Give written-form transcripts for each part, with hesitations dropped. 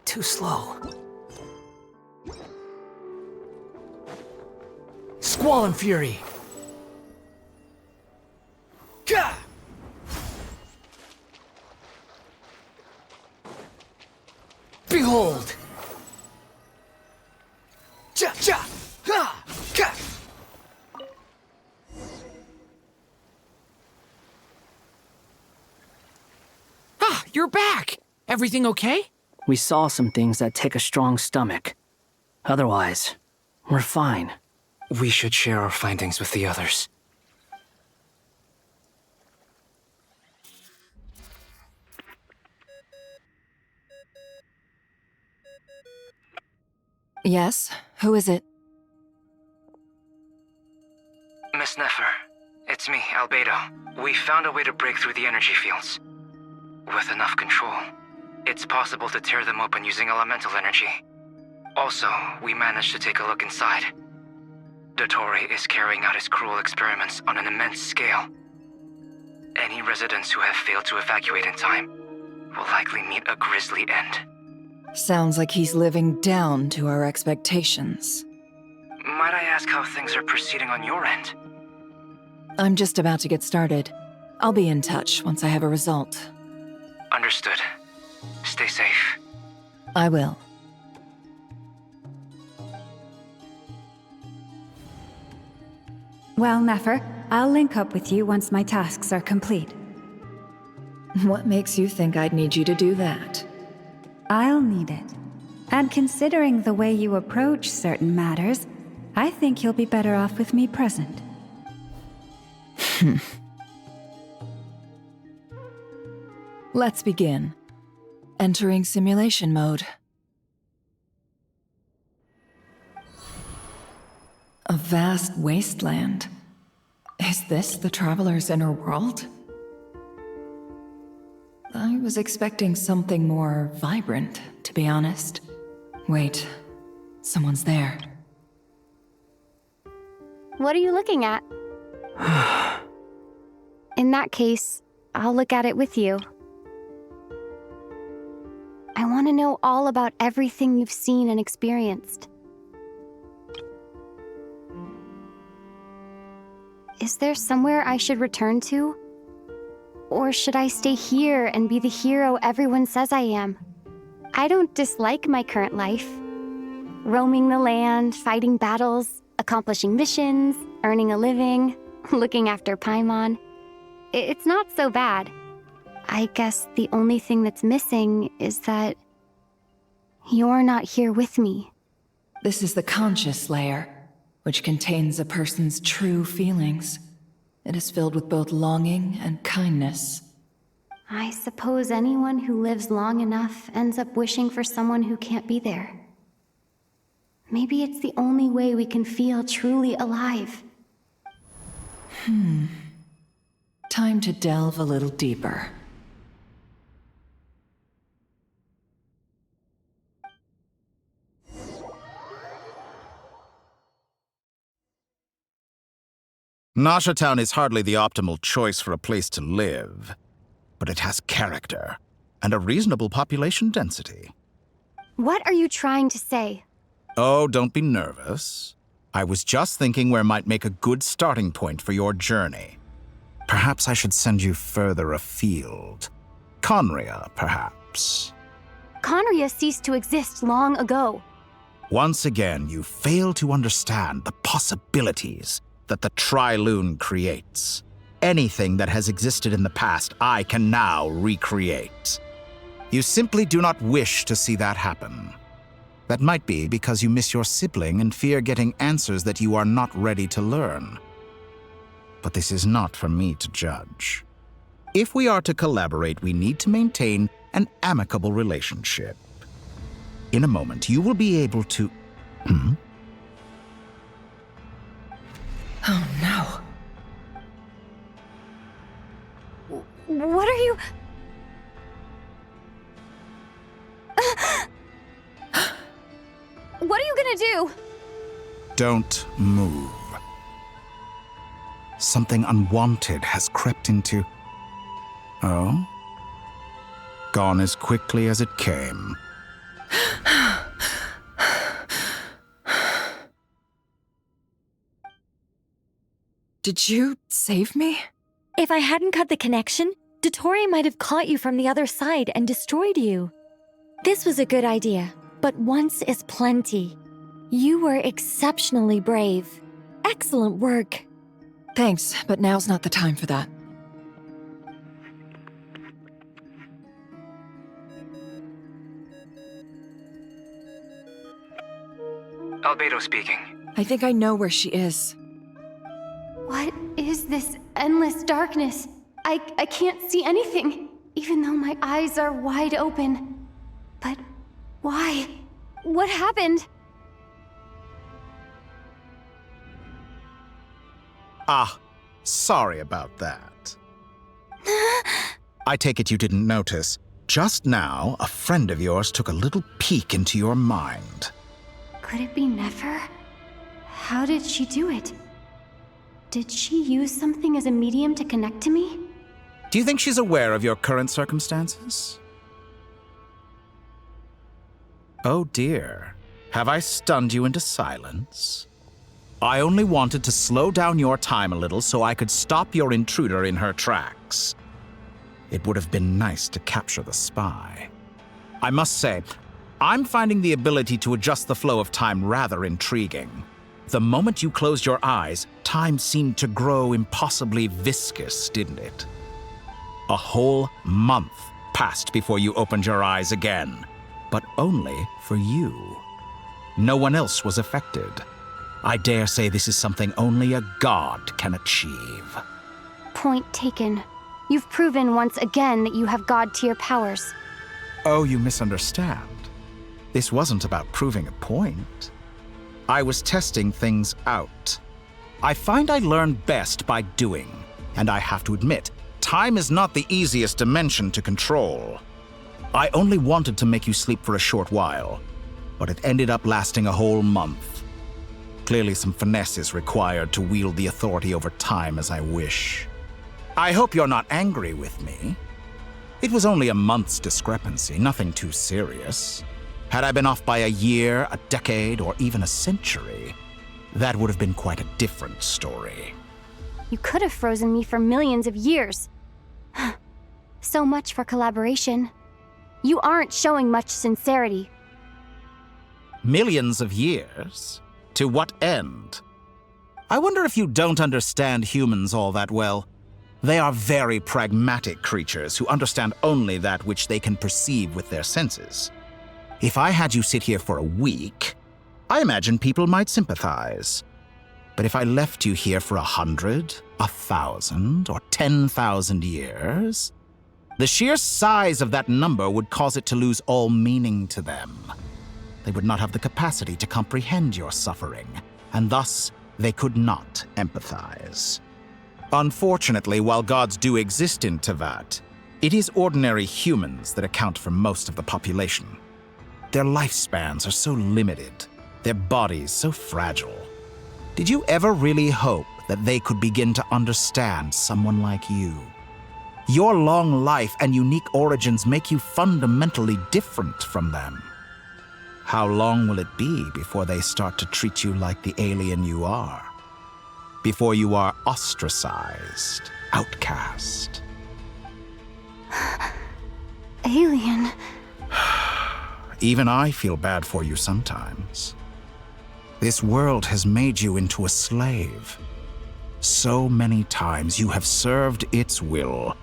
Too slow. Squall and fury! Gah! Behold! Cha cha! Ha! Ka! Ah, you're back! Everything okay? We saw some things that take a strong stomach. Otherwise, we're fine. We should share our findings with the others. Yes? Who is it? Miss Nefer, it's me, Albedo. We found a way to break through the energy fields. With enough control, it's possible to tear them open using elemental energy. Also, we managed to take a look inside. Dottore is carrying out his cruel experiments on an immense scale. Any residents who have failed to evacuate in time will likely meet a grisly end. Sounds like he's living down to our expectations. Might I ask how things are proceeding on your end? I'm just about to get started. I'll be in touch once I have a result. Understood. Stay safe. I will. Well, Nefer, I'll link up with you once my tasks are complete. What makes you think I'd need you to do that? I'll need it. And considering the way you approach certain matters, I think you'll be better off with me present. Let's begin. Entering simulation mode. A vast wasteland. Is this the Traveler's inner world? I was expecting something more vibrant, to be honest. Wait, someone's there. What are you looking at? In that case, I'll look at it with you. I want to know all about everything you've seen and experienced. Is there somewhere I should return to? Or should I stay here and be the hero everyone says I am? I don't dislike my current life. Roaming the land, fighting battles, accomplishing missions, earning a living, looking after Paimon. It's not so bad. I guess the only thing that's missing is that you're not here with me. This is the conscious layer, which contains a person's true feelings. It is filled with both longing and kindness. I suppose anyone who lives long enough ends up wishing for someone who can't be there. Maybe it's the only way we can feel truly alive. Time to delve a little deeper. Nasha Town is hardly the optimal choice for a place to live, but it has character and a reasonable population density. What are you trying to say? Oh, don't be nervous. I was just thinking where might make a good starting point for your journey. Perhaps I should send you further afield. Conria, perhaps. Conria ceased to exist long ago. Once again, you fail to understand the possibilities that the Tri-Lune creates. Anything that has existed in the past, I can now recreate. You simply do not wish to see that happen. That might be because you miss your sibling and fear getting answers that you are not ready to learn. But this is not for me to judge. If we are to collaborate, we need to maintain an amicable relationship. In a moment, you will be able to... Oh no. What are you... What are you gonna do? Don't move. Something unwanted has crept into... Oh? Gone as quickly as it came. Did you save me? If I hadn't cut the connection, Dottore might have caught you from the other side and destroyed you. This was a good idea, but once is plenty. You were exceptionally brave. Excellent work. Thanks, but now's not the time for that. Albedo speaking. I think I know where she is. What is this endless darkness? I can't see anything, even though my eyes are wide open. But why? What happened? Ah, sorry about that. I take it you didn't notice. Just now, a friend of yours took a little peek into your mind. Could it be Nefer? How did she do it? Did she use something as a medium to connect to me? Do you think she's aware of your current circumstances? Oh dear. Have I stunned you into silence? I only wanted to slow down your time a little so I could stop your intruder in her tracks. It would have been nice to capture the spy. I must say, I'm finding the ability to adjust the flow of time rather intriguing. The moment you closed your eyes, time seemed to grow impossibly viscous, didn't it? A whole month passed before you opened your eyes again, but only for you. No one else was affected. I dare say this is something only a god can achieve. Point taken. You've proven once again that you have god-tier powers. Oh, you misunderstand. This wasn't about proving a point. I was testing things out. I find I learn best by doing, and I have to admit, time is not the easiest dimension to control. I only wanted to make you sleep for a short while, but it ended up lasting a whole month. Clearly some finesse is required to wield the authority over time as I wish. I hope you're not angry with me. It was only a month's discrepancy, nothing too serious. Had I been off by a year, a decade, or even a century, that would have been quite a different story. You could have frozen me for millions of years. So much for collaboration. You aren't showing much sincerity. Millions of years? To what end? I wonder if you don't understand humans all that well. They are very pragmatic creatures who understand only that which they can perceive with their senses. If I had you sit here for a week, I imagine people might sympathize. But if I left you here for 100, 1,000, or 10,000 years, the sheer size of that number would cause it to lose all meaning to them. They would not have the capacity to comprehend your suffering, and thus they could not empathize. Unfortunately, while gods do exist in Tevat, it is ordinary humans that account for most of the population. Their lifespans are so limited, their bodies so fragile. Did you ever really hope that they could begin to understand someone like you? Your long life and unique origins make you fundamentally different from them. How long will it be before they start to treat you like the alien you are? Before you are ostracized, outcast? Alien. Even I feel bad for you sometimes. This world has made you into a slave. So many times you have served its will,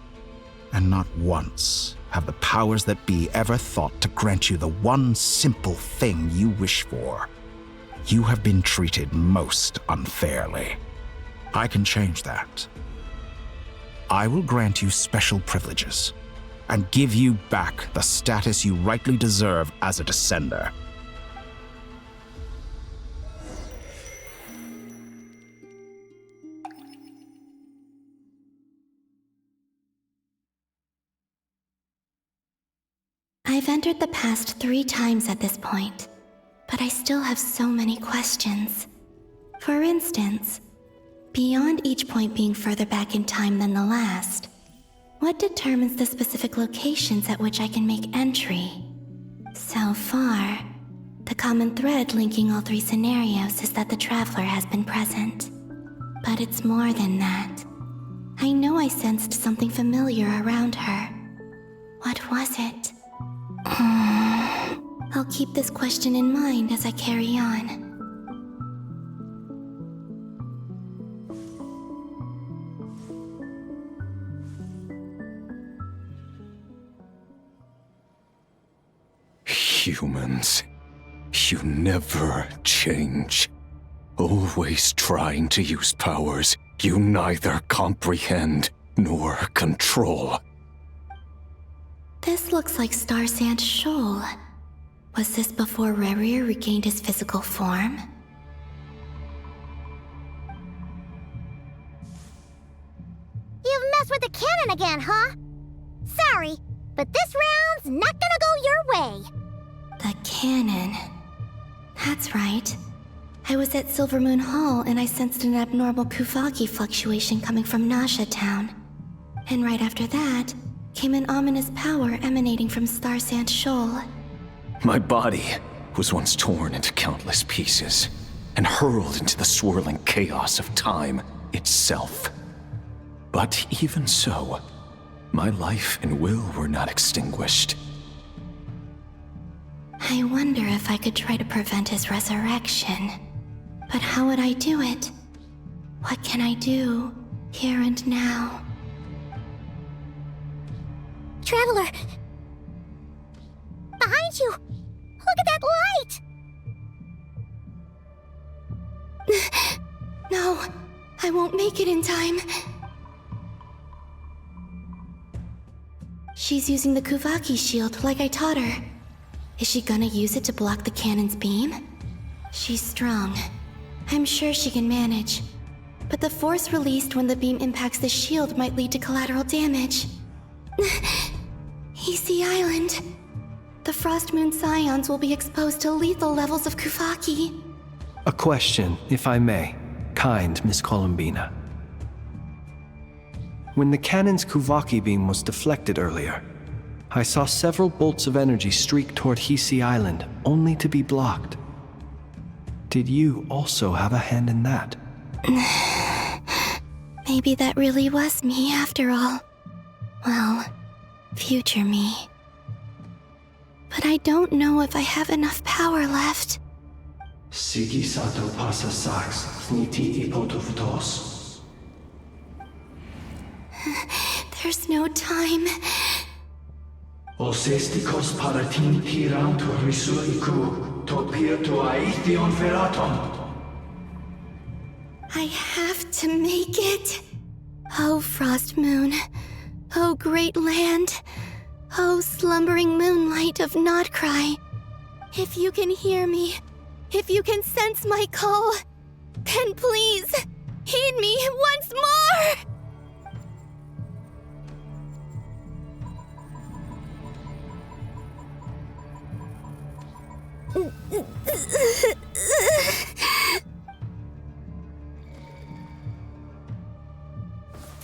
and not once have the powers that be ever thought to grant you the one simple thing you wish for. You have been treated most unfairly. I can change that. I will grant you special privileges and give you back the status you rightly deserve as a descender. I've entered the past 3 times at this point, but I still have so many questions. For instance, beyond each point being further back in time than the last, what determines the specific locations at which I can make entry? So far, the common thread linking all three scenarios is that the traveler has been present. But it's more than that. I know I sensed something familiar around her. What was it? I'll keep this question in mind as I carry on. Humans, you never change. Always trying to use powers you neither comprehend nor control. This looks like Star Sand Shoal. Was this before Rerir regained his physical form? You've messed with the cannon again, huh? Sorry, but this round's not gonna go your way. The cannon. That's right. I was at Silver Moon Hall and I sensed an abnormal Kuvaki fluctuation coming from Nasha Town. And right after that, came an ominous power emanating from Star Sand Shoal. My body was once torn into countless pieces and hurled into the swirling chaos of time itself. But even so, my life and will were not extinguished. I wonder if I could try to prevent his resurrection. But how would I do it? What can I do, here and now? Traveler! Behind you! Look at that light! No, I won't make it in time. She's using the Kuvaki shield like I taught her. Is she gonna use it to block the cannon's beam? She's strong. I'm sure she can manage. But the force released when the beam impacts the shield might lead to collateral damage. Easy Island. The Frost Moon Scions will be exposed to lethal levels of Kuvaki. A question, if I may. Kind Miss Columbina. When the cannon's Kuvaki beam was deflected earlier, I saw several bolts of energy streak toward Hisi Island, only to be blocked. Did you also have a hand in that? Maybe that really was me after all. Well, future me. But I don't know if I have enough power left. Sigi sato pasa sax, sniti ipotuftos. There's no time. Osestikos paratin tiran to risu iku, topia to aithion feraton. I have to make it. Oh, Frost Moon. Oh, great land. Oh, slumbering moonlight of Notcry. If you can hear me, if you can sense my call, then please, heed me once more!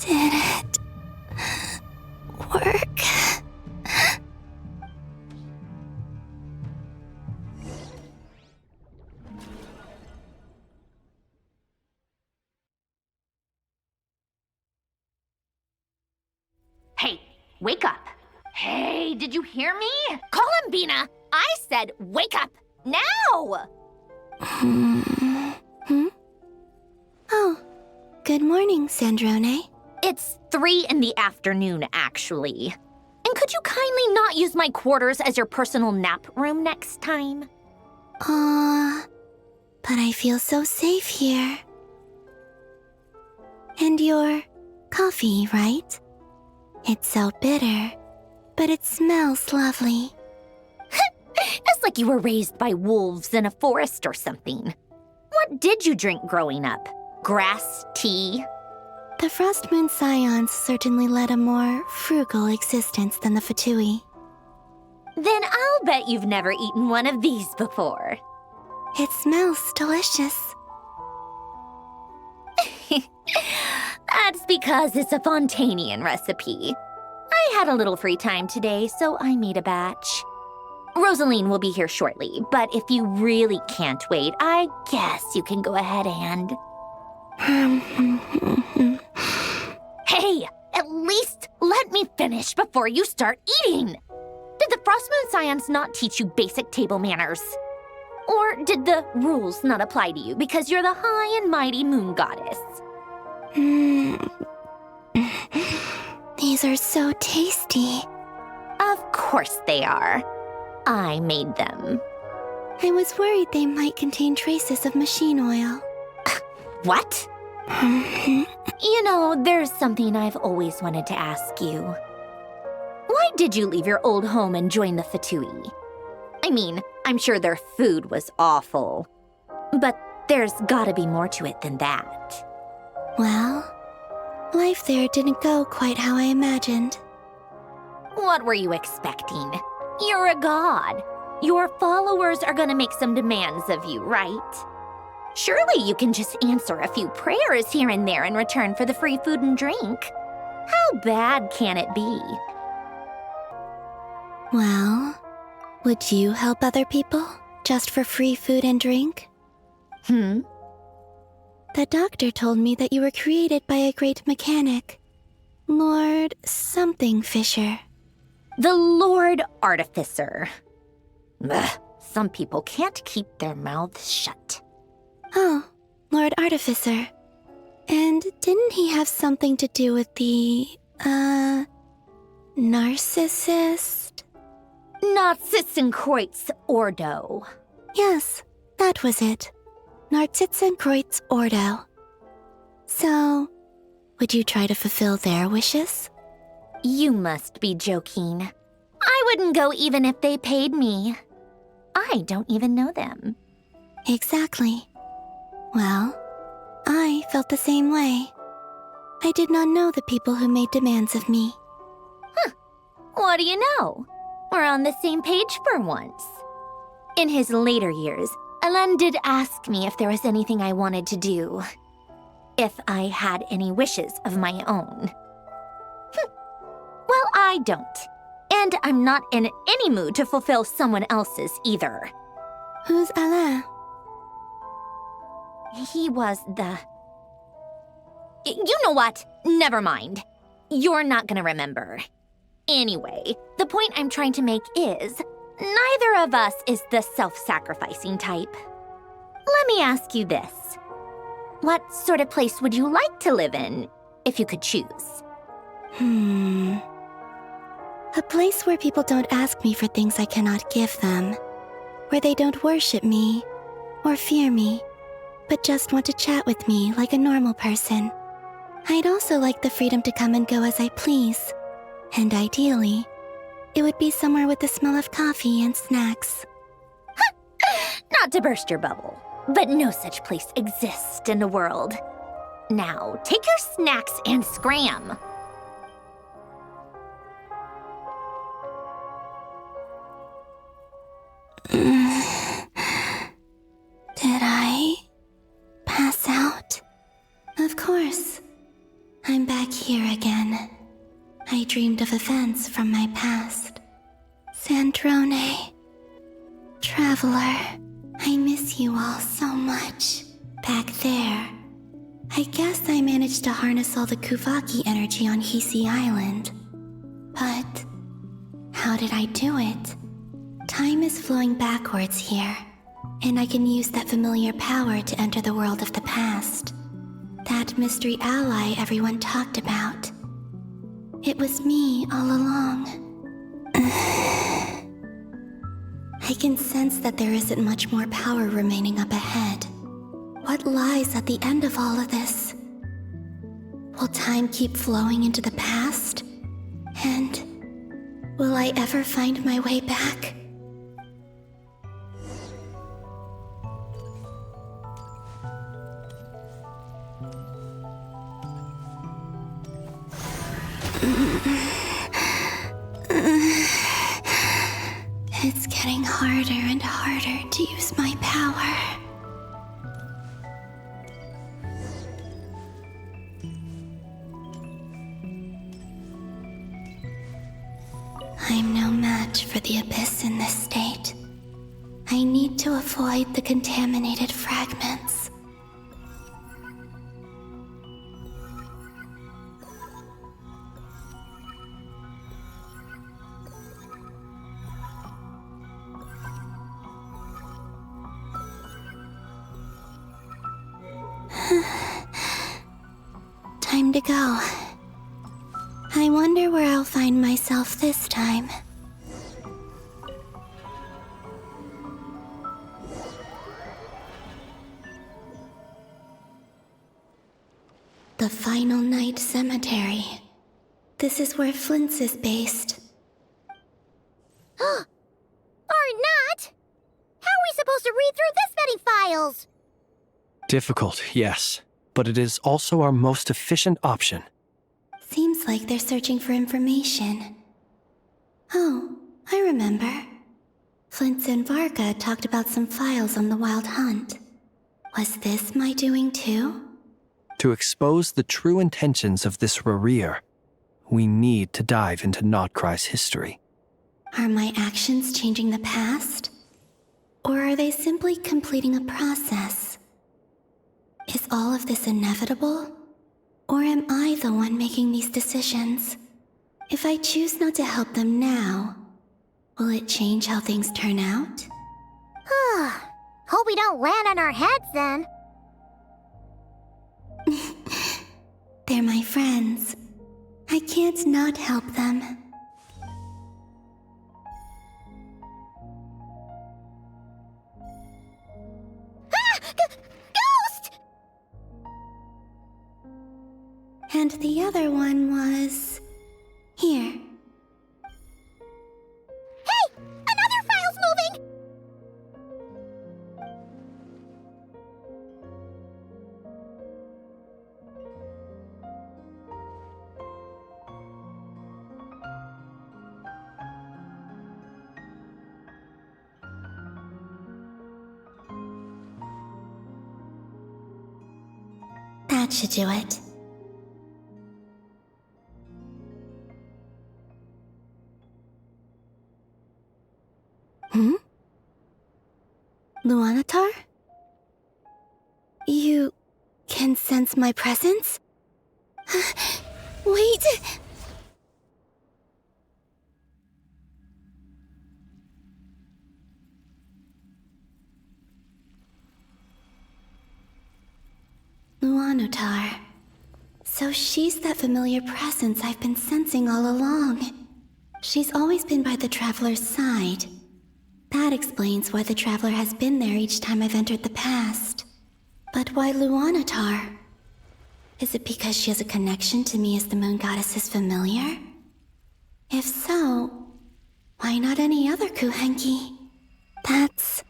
Did it work? Hey, wake up. Hey, did you hear me? Columbina, I said wake up now! Oh, good morning, Sandrone. It's 3 in the afternoon, actually. And could you kindly not use my quarters as your personal nap room next time? But I feel so safe here. And your coffee, right? It's so bitter, but it smells lovely. It's like you were raised by wolves in a forest or something. What did you drink growing up? Grass tea? The Frost Moon Scions certainly led a more frugal existence than the Fatui. Then I'll bet you've never eaten one of these before. It smells delicious. That's because it's a Fontanian recipe. I had a little free time today, so I made a batch. Rosaline will be here shortly, but if you really can't wait, I guess you can go ahead and... Hey, at least let me finish before you start eating! Did the Frost Moon Scions not teach you basic table manners? Or did the rules not apply to you because you're the high and mighty moon goddess? These are so tasty. Of course they are. I made them. I was worried they might contain traces of machine oil. What? You know, there's something I've always wanted to ask you. Why did you leave your old home and join the Fatui? I mean, I'm sure their food was awful. But there's gotta be more to it than that. Well, life there didn't go quite how I imagined. What were you expecting? You're a god. Your followers are gonna make some demands of you, right? Surely you can just answer a few prayers here and there in return for the free food and drink. How bad can it be? Well, would you help other people just for free food and drink? The doctor told me that you were created by a great mechanic, Lord something Fisher. The Lord Artificer. Ugh, some people can't keep their mouths shut. Oh, Lord Artificer. And didn't he have something to do with the, narcissist? Narcissenkreuz Ordo. Yes, that was it. Narcissenkreuz Ordo. So, would you try to fulfill their wishes? You must be joking. I wouldn't go even if they paid me. I don't even know them. Exactly. Well, I felt the same way. I did not know the people who made demands of me. What do you know? We're on the same page for once. In his later years, Elen did ask me if there was anything I wanted to do. If I had any wishes of my own. Well, I don't. And I'm not in any mood to fulfill someone else's either. Who's Alain? He was the... You know what? Never mind. You're not gonna remember. Anyway, the point I'm trying to make is, neither of us is the self-sacrificing type. Let me ask you this. What sort of place would you like to live in, if you could choose? A place where people don't ask me for things I cannot give them. Where they don't worship me, or fear me, but just want to chat with me like a normal person. I'd also like the freedom to come and go as I please. And ideally, it would be somewhere with the smell of coffee and snacks. Not to burst your bubble, but no such place exists in the world. Now, take your snacks and scram. Did I pass out? Of course. I'm back here again. I dreamed of events from my past. Sandrone. Traveler. I miss you all so much. Back there. I guess I managed to harness all the Kuvaki energy on Hisi Island. But how did I do it? Time is flowing backwards here, and I can use that familiar power to enter the world of the past. That mystery ally everyone talked about. It was me all along. I can sense that there isn't much more power remaining up ahead. What lies at the end of all of this? Will time keep flowing into the past? And will I ever find my way back? It's getting harder and harder to use my power. I'm no match for the abyss in this state. I need to avoid the contaminated fragments. Time to go. I wonder where I'll find myself this time. The Final Night Cemetery. This is where Flint's is based. Or not! How are we supposed to read through this many files? Difficult, yes, but it is also our most efficient option. Seems like they're searching for information. Oh, I remember. Flint and Varga talked about some files on the Wild Hunt. Was this my doing too? To expose the true intentions of this Rereer, we need to dive into Notcry's history. Are my actions changing the past? Or are they simply completing a process? Is all of this inevitable? Or am I the one making these decisions? If I choose not to help them now, will it change how things turn out? Hope we don't land on our heads then. They're my friends. I can't not help them. Ghost! And the other one was... here. Hey! Another file's moving! That should do it. Luanatar? You can sense my presence? Wait! Luanatar. So she's that familiar presence I've been sensing all along. She's always been by the Traveler's side. That explains why the Traveler has been there each time I've entered the past. But why Luanatar? Is it because she has a connection to me as the Moon Goddess's familiar? If so, why not any other Kuhenki? That's...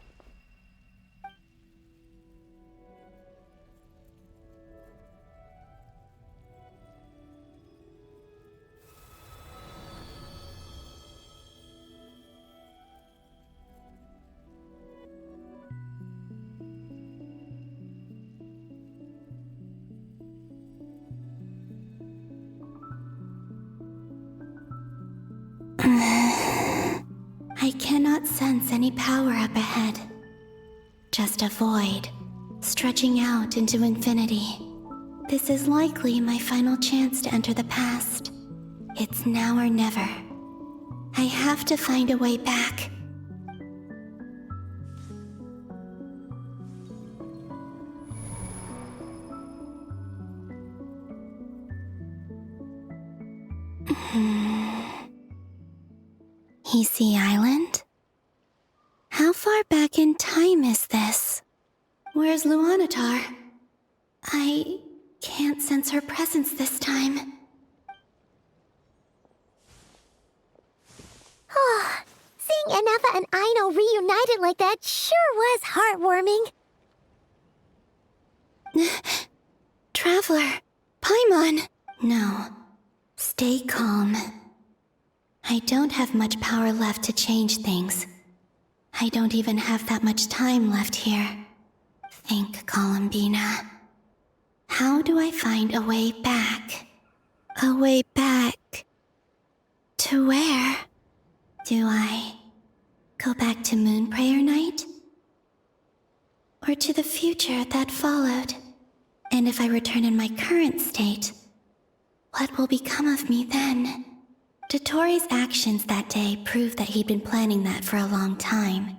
I cannot sense any power up ahead. Just a void, stretching out into infinity. This is likely my final chance to enter the past. It's now or never. I have to find a way back. Если Island? How far back in time is this? Where's Luanatar? I can't sense her presence this time. Seeing Enefa and Aino reunited like that sure was heartwarming. Traveler, Paimon. No, stay calm. I don't have much power left to change things. I don't even have that much time left here. Think, Columbina. How do I find a way back? A way back... to where? Do I Go back to Moon Prayer Night? Or to the future that followed? And if I return in my current state, what will become of me then? Dotori's actions that day proved that he'd been planning that for a long time.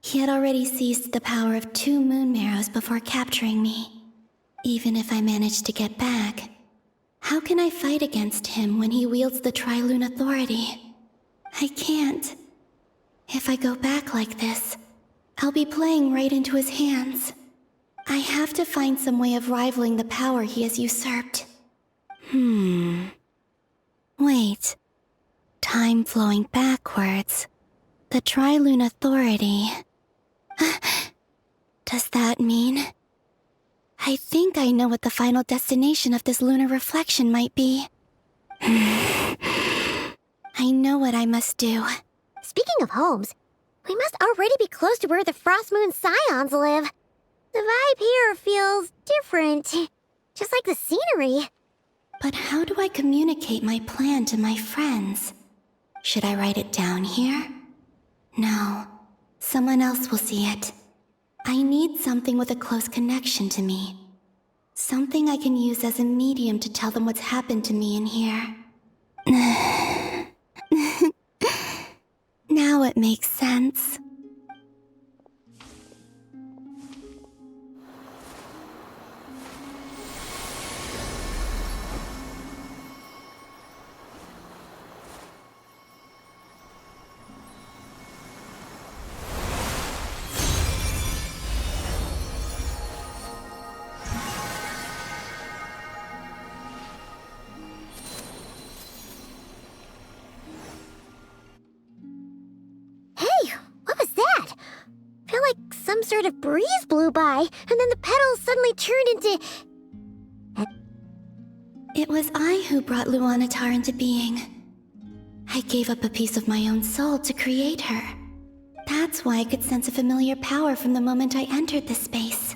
He had already seized the power of 2 moon marrows before capturing me. Even if I managed to get back, how can I fight against him when he wields the Tri-Lune authority? I can't. If I go back like this, I'll be playing right into his hands. I have to find some way of rivaling the power he has usurped. Wait. Time flowing backwards. The Tri-Lune authority. Does that mean... I think I know what the final destination of this lunar reflection might be. I know what I must do. Speaking of homes, we must already be close to where the Frost Moon Scions live. The vibe here feels different, just like the scenery. But how do I communicate my plan to my friends? Should I write it down here? No, someone else will see it. I need something with a close connection to me. Something I can use as a medium to tell them what's happened to me in here. Now it makes sense. Some sort of breeze blew by, and then the petals suddenly turned into... It was I who brought Luanatar into being. I gave up a piece of my own soul to create her. That's why I could sense a familiar power from the moment I entered this space.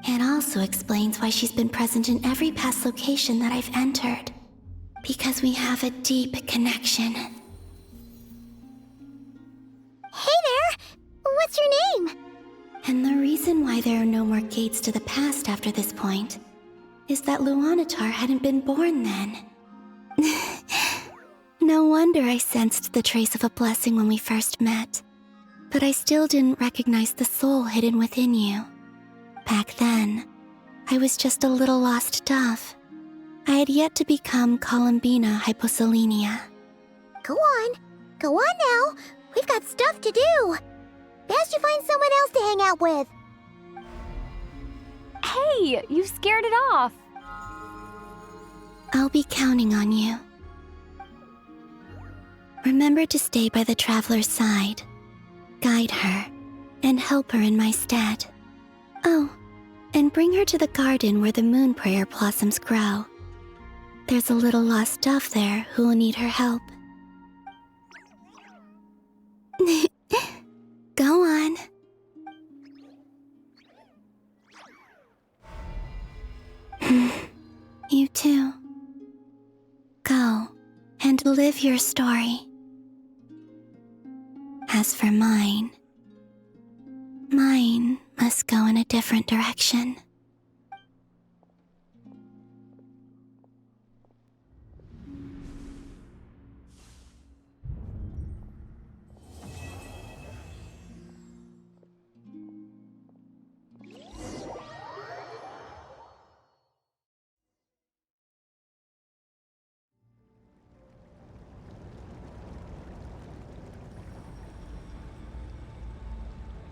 It also explains why she's been present in every past location that I've entered. Because we have a deep connection. Hey there! What's your name? And the reason why there are no more gates to the past after this point is that Luanatar hadn't been born then. No wonder I sensed the trace of a blessing when we first met. But I still didn't recognize the soul hidden within you. Back then, I was just a little lost dove. I had yet to become Columbina Hyposelenia. Go on now. We've got stuff to do. Best you find someone else to hang out with. Hey, you scared it off. I'll be counting on you. Remember to stay by the traveler's side, guide her, and help her in my stead. Oh, and bring her to the garden where the moon prayer blossoms grow. There's a little lost dove there who will need her help. Go on. You too. Go and live your story. As for mine must go in a different direction.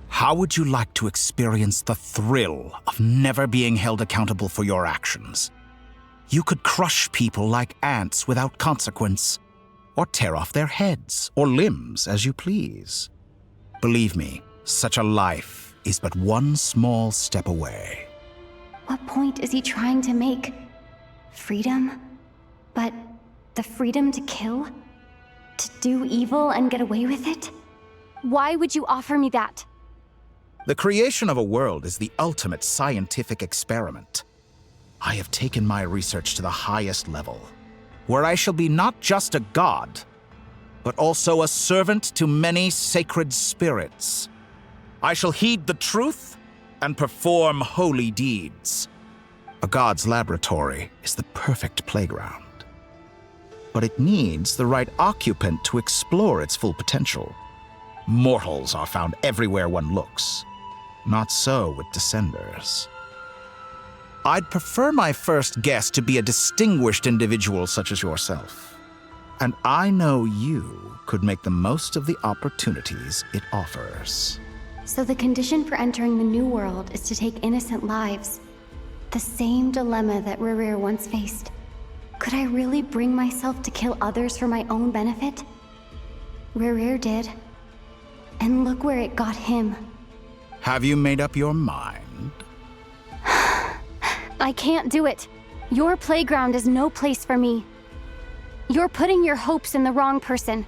How would you like to experience the thrill of never being held accountable for your actions? You could crush people like ants without consequence, or tear off their heads or limbs as you please. Believe me, such a life is but one small step away. What point is he trying to make? Freedom? But the freedom to kill? To do evil and get away with it? Why would you offer me that? The creation of a world is the ultimate scientific experiment. I have taken my research to the highest level, where I shall be not just a god, but also a servant to many sacred spirits. I shall heed the truth and perform holy deeds. A god's laboratory is the perfect playground. But it needs the right occupant to explore its full potential. Mortals are found everywhere one looks. Not so with Descenders. I'd prefer my first guest to be a distinguished individual such as yourself. And I know you could make the most of the opportunities it offers. So the condition for entering the new world is to take innocent lives. The same dilemma that Rerir once faced. Could I really bring myself to kill others for my own benefit? Rerir did. And look where it got him. Have you made up your mind? I can't do it. Your playground is no place for me. You're putting your hopes in the wrong person.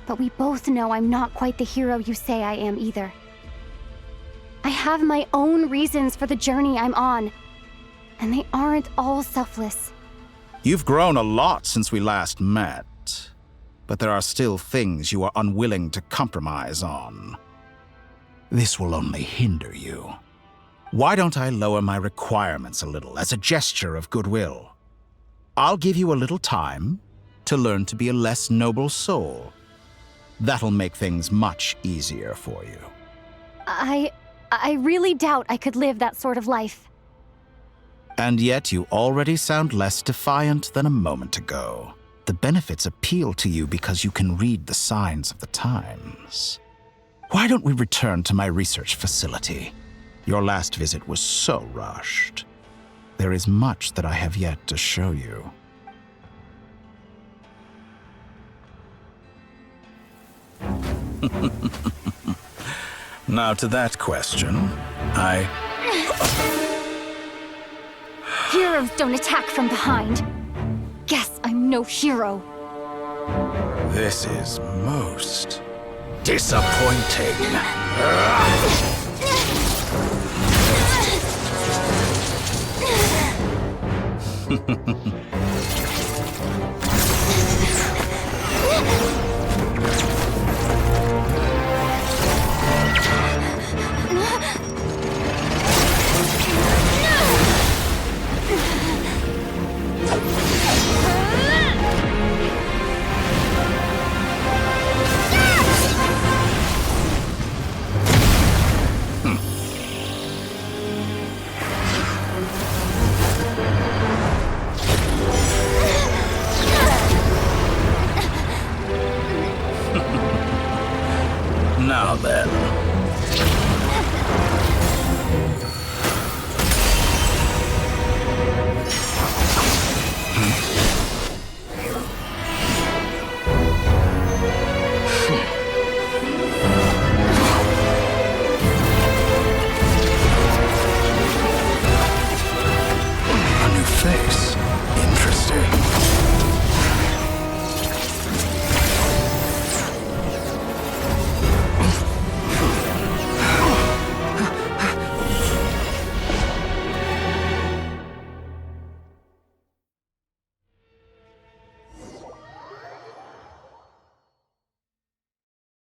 But we both know I'm not quite the hero you say I am either. I have my own reasons for the journey I'm on, and they aren't all selfless. You've grown a lot since we last met, but there are still things you are unwilling to compromise on. This will only hinder you. Why don't I lower my requirements a little as a gesture of goodwill? I'll give you a little time to learn to be a less noble soul. That'll make things much easier for you. I really doubt I could live that sort of life. And yet you already sound less defiant than a moment ago. The benefits appeal to you because you can read the signs of the times. Why don't we return to my research facility? Your last visit was so rushed. There is much that I have yet to show you. Now to that question, Heroes don't attack from behind. Guess I'm no hero. This is most disappointing. Now then.